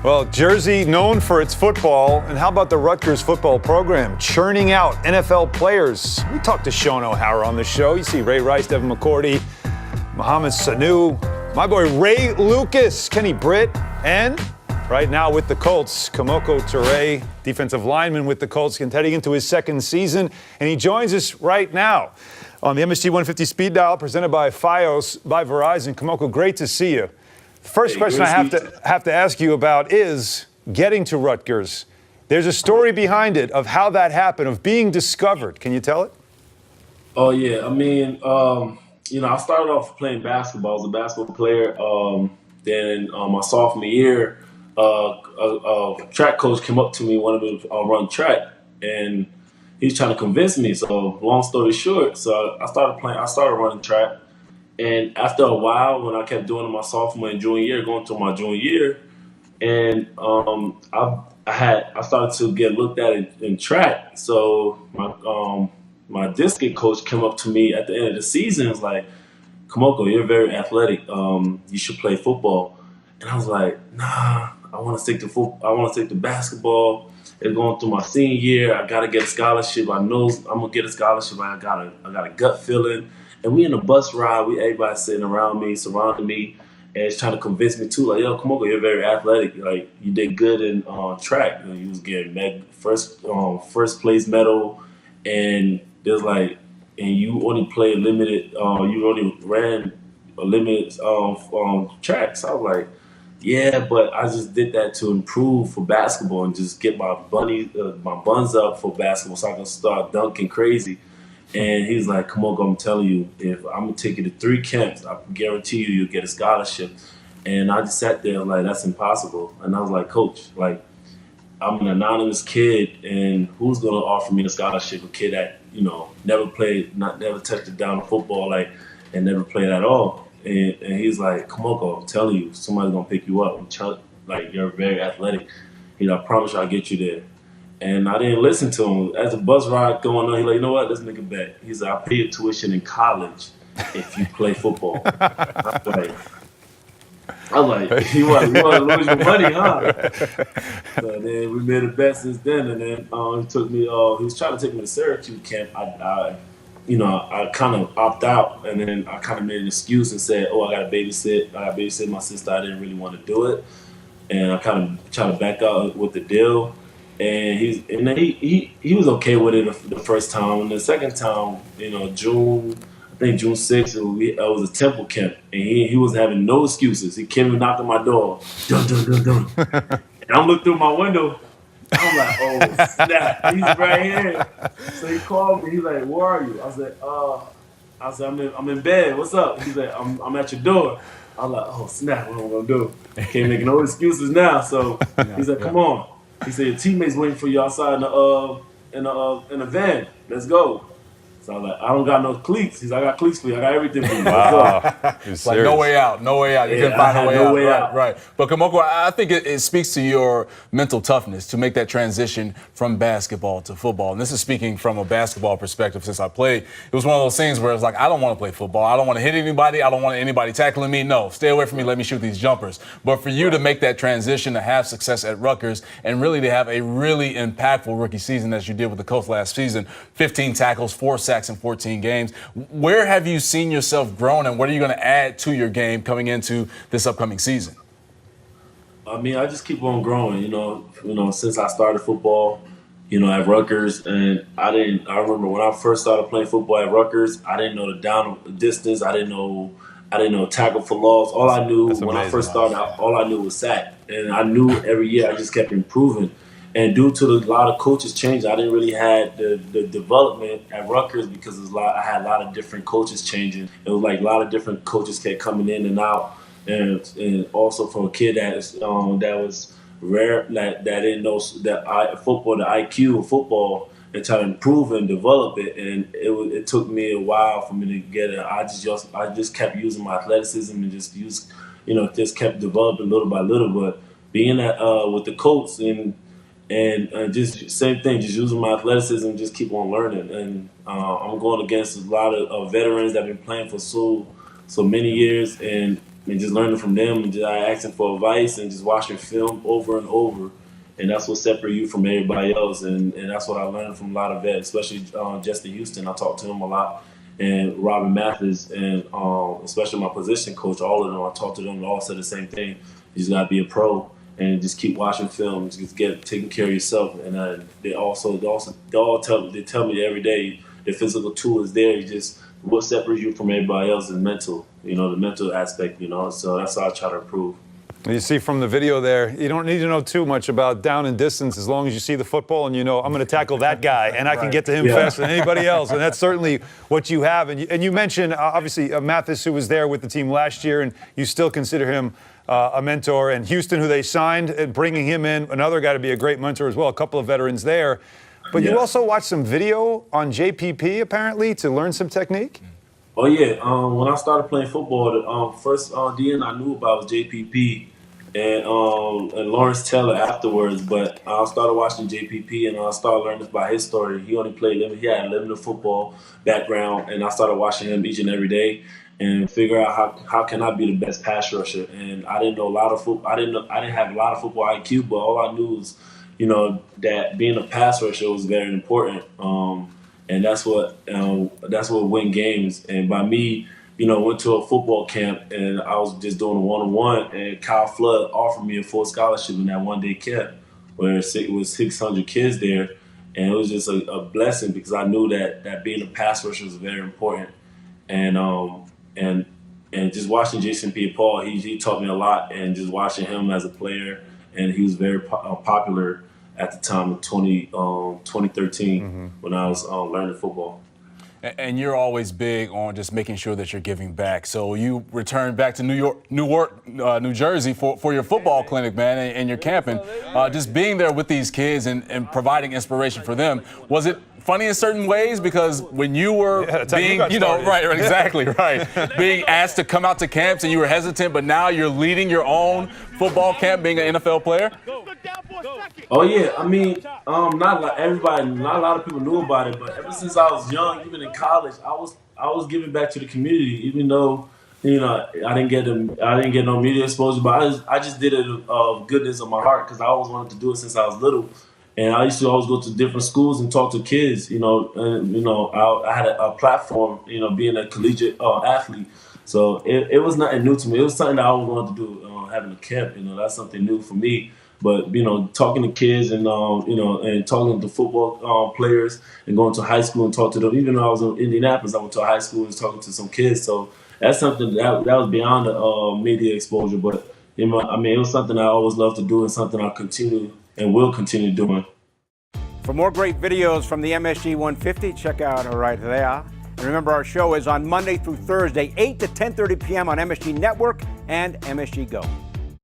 Well, Jersey known for its football, and how about the Rutgers football program churning out NFL players? We talked to Sean O'Hara on the show. You see Ray Rice, Devin McCourty, Mohamed Sanu, my boy Ray Lucas, Kenny Britt, and right now with the Colts, Kemoko Turay, defensive lineman with the Colts, heading into his second season, and he joins us right now on the MSG 150 Speed Dial, presented by Fios by Verizon. Kemoko, great to see you. First question I have to ask you about is getting to Rutgers. There's a story behind it of how that happened, of being discovered. Can you tell it? Oh, yeah. I mean, I started off playing basketball. I was a basketball player. Then my sophomore year, a track coach came up to me, wanted me to run track, and he's trying to convince me. So long story short, so I started running track. And after a while, when I kept doing it my sophomore and junior year, going to my junior year, and I started to get looked at in track. So my district coach came up to me at the end of the season and was like, "Kemoko, you're very athletic. You should play football." And I was like, "Nah, I want to stick to football. I want to stick to basketball. It's going through my senior year. I gotta get a scholarship. I know I'm gonna get a scholarship. I got a gut feeling." And we in a bus ride, everybody sitting around me, surrounding me, and it's trying to convince me too, like, "Yo, Kemoko, you're very athletic. Like, you did good in track. You was getting first place medal, and there's like, and you only played limited. You only ran a limited tracks." I was like, "Yeah, but I just did that to improve for basketball and just get my buns up for basketball, so I can start dunking crazy." And he's like, "Kemoko, I'm telling you, if I'm going to take you to 3 camps, I guarantee you'll get a scholarship." And I just sat there like, that's impossible. And I was like, "Coach, like, I'm an anonymous kid, and who's going to offer me a scholarship? A kid that, never played, never touched it down to football, like, and never played at all." And he's like, "Kemoko, I'm telling you, somebody's going to pick you up. Like, you're very athletic. I promise you I'll get you there." And I didn't listen to him. As the bus ride going on, he's like, "You know what? Let's make a bet." He's like, "I'll pay your tuition in college if you play football." I was like, you want to lose your money, huh? So then we made a bet since then. And then he was trying to take me to Syracuse camp. I kind of opted out. And then I kind of made an excuse and said, "Oh, I got to babysit. I got to babysit my sister. I didn't really want to do it." And I kind of tried to back out with the deal. And he was okay with it the first time. And the second time, June 6th, it was a temple camp, and he was having no excuses. He came and knocked on my door, dun dun dun dun, and I'm looking through my window. I'm like, "Oh snap, he's right here." So he called me. He's like, "Where are you?" I said, I'm in bed. What's up?" He's like, I'm at your door." I'm like, "Oh snap, what am I gonna do? Can't make no excuses now." So he's like, "Come on." He said, "Your teammates waiting for you outside in the van. Let's go." So I was like, "I don't got no cleats." He's like, "I got cleats for you. I got everything for you. Let's go." It's like no way out. You couldn't find a way out. Right. But Kemoko, I think it speaks to your mental toughness to make that transition from basketball to football. And this is speaking from a basketball perspective. Since I played, it was one of those things where it's like, I don't want to play football. I don't want to hit anybody. I don't want anybody tackling me. No, stay away from me. Let me shoot these jumpers. But for you to make that transition, to have success at Rutgers, and really to have a really impactful rookie season as you did with the Colts last season, 15 tackles, 4 sacks in 14 games. Where have you seen yourself grown, and what are you going to add to your game coming into this upcoming season? I mean, I just keep on growing, since I started football, at Rutgers. And I remember when I first started playing football at Rutgers, I didn't know the down distance. I didn't know tackle for loss. All I knew when I first started, all I knew was sack. And I knew every year I just kept improving. And due to a lot of coaches changing, I didn't really have the development at Rutgers because I had a lot of different coaches changing. It was like a lot of different coaches kept coming in and out. And also for a kid that was rare, that didn't know football, the IQ of football, and try to improve and develop it. And it took me a while for me to get it. I just kept using my athleticism and just kept developing little by little. But being with the Colts and just same thing, just using my athleticism, just keep on learning. And I'm going against a lot of veterans that have been playing for so many years, and just learning from them and just asking for advice and just watching film over and over. And that's what separates you from everybody else. And that's what I learned from a lot of vets, especially Justin Houston. I talked to him a lot. And Robin Mathis, and especially my position coach, all of them, I talked to them, they all said the same thing. You just got to be a pro and just keep watching film, just get taking care of yourself. And they all tell me every day the physical tool is there. You just, what separates you from everybody else is mental, the mental aspect, So that's how I try to improve. You see from the video there, you don't need to know too much about down and distance as long as you see the football and you know, I'm going to tackle that guy and I can get to him faster than anybody else. And that's certainly what you have. And you mentioned, obviously, Mathis, who was there with the team last year, and you still consider him a mentor. And Houston, who they signed, and bringing him in, another guy to be a great mentor as well, a couple of veterans there. But you also watched some video on JPP, apparently, to learn some technique? Oh, yeah. When I started playing football, the first DN I knew about was JPP. And Lawrence Taylor afterwards, but I started watching JPP and I started learning about his story. He only played he had a limited football background, and I started watching him each and every day and figure out how can I be the best pass rusher. And I didn't know a lot of football. I didn't have a lot of football IQ, but all I knew was, that being a pass rusher was very important. And that's what win games. And by me, went to a football camp and I was just doing a one-on-one, and Kyle Flood offered me a full scholarship in that one-day camp where it was 600 kids there. And it was just a blessing because I knew that being a pass rusher was very important. And just watching Jason Pierre-Paul, he taught me a lot, and just watching him as a player, and he was very popular at the time of 2013 when I was learning football. And you're always big on just making sure that you're giving back. So you returned back to New Jersey for your football clinic, man, and your camping. Just being there with these kids and providing inspiration for them. Was it funny in certain ways? Because when you were being, being asked to come out to camps and you were hesitant, but now you're leading your own football camp, being an NFL player? Oh yeah, I mean, not a lot of people knew about it, but ever since I was young, even in college, I was giving back to the community, even though I didn't get no media exposure, but I just did it of goodness of my heart because I always wanted to do it since I was little, and I used to always go to different schools and talk to kids, and I had a platform, being a collegiate athlete, so it was nothing new to me. It was something that I always wanted to do, having a camp, that's something new for me. But talking to kids and and talking to football players and going to high school and talk to them. Even though I was in Indianapolis, I went to a high school and talking to some kids. So that's something that was beyond the media exposure. But it was something I always loved to do and something I continue and will continue doing. For more great videos from the MSG 150, check out right there. And remember, our show is on Monday through Thursday, 8 to 10:30 p.m. on MSG Network and MSG Go.